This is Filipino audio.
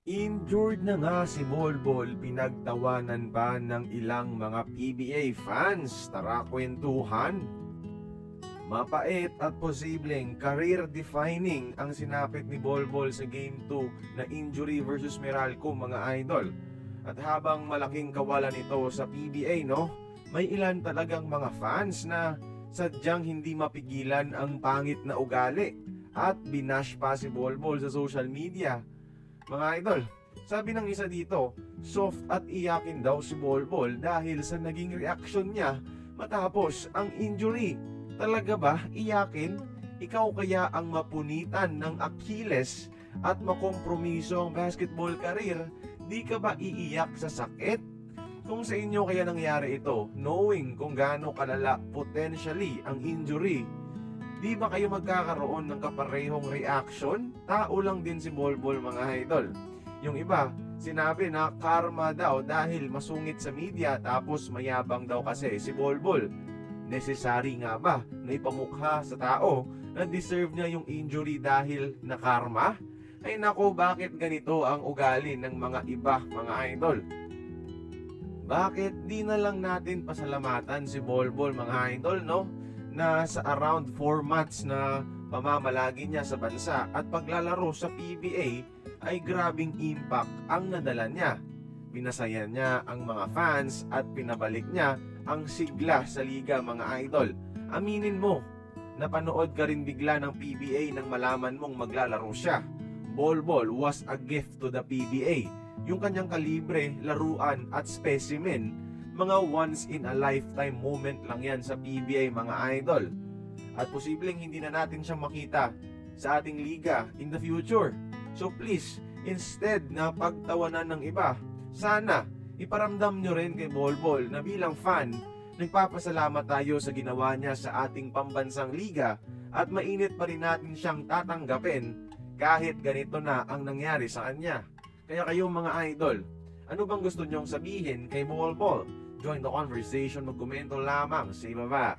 Injured na nga si Bolbol, pinagtawanan pa ng ilang mga PBA fans. Tara kwentuhan. Mapait at posibleng career-defining ang sinapit ni Bolbol sa Game 2 na injury versus Meralco, mga idol. At habang malaking kawalan ito sa PBA, may ilan talagang mga fans na sadyang hindi mapigilan ang pangit na ugali at binash pa si Bolbol sa social media. Mga idol, sabi ng isa dito, soft at iyakin daw si Bolbol dahil sa naging reaksyon niya matapos ang injury. Talaga ba iyakin? Ikaw kaya ang mapunitan ng Achilles at makompromiso ang basketball career? Di ka ba iiyak sa sakit? Kung sa inyo kaya nangyari ito, knowing kung gaano kalala potentially ang injury, di ba kayo magkakaroon ng kaparehong reaction? Tao lang din si Bolbol, mga idol. Yung iba, sinabi na karma daw dahil masungit sa media tapos mayabang daw kasi si Bolbol. Necessary nga ba na ipamukha sa tao na deserve niya yung injury dahil na karma? Ay nako, bakit ganito ang ugali ng mga iba, mga idol? Bakit di na lang natin pasalamatan si Bolbol, mga idol, na sa around 4 months na pamamalagi niya sa bansa at paglalaro sa PBA ay grabing impact ang nadala niya. Pinasaya niya ang mga fans at pinabalik niya ang sigla sa liga, mga idol. Aminin mo, napanood ka rin bigla ng PBA nang malaman mong maglalaro siya. Bolbol was a gift to the PBA. Yung kanyang kalibre, laruan at specimen, mga once in a lifetime moment lang yan sa PBA, mga idol. At posibleng hindi na natin siya makita sa ating liga in the future. So please, instead na pagtawanan ng iba, sana iparamdam nyo rin kay Bolbol na bilang fan, nagpapasalamat tayo sa ginawa niya sa ating pambansang liga at mainit pa rin natin siyang tatanggapin kahit ganito na ang nangyari sa kanya. Kaya kayong mga idol, ano bang gusto nyong sabihin kay Bolbol? Join the conversation, magkomento lamang sa ibaba.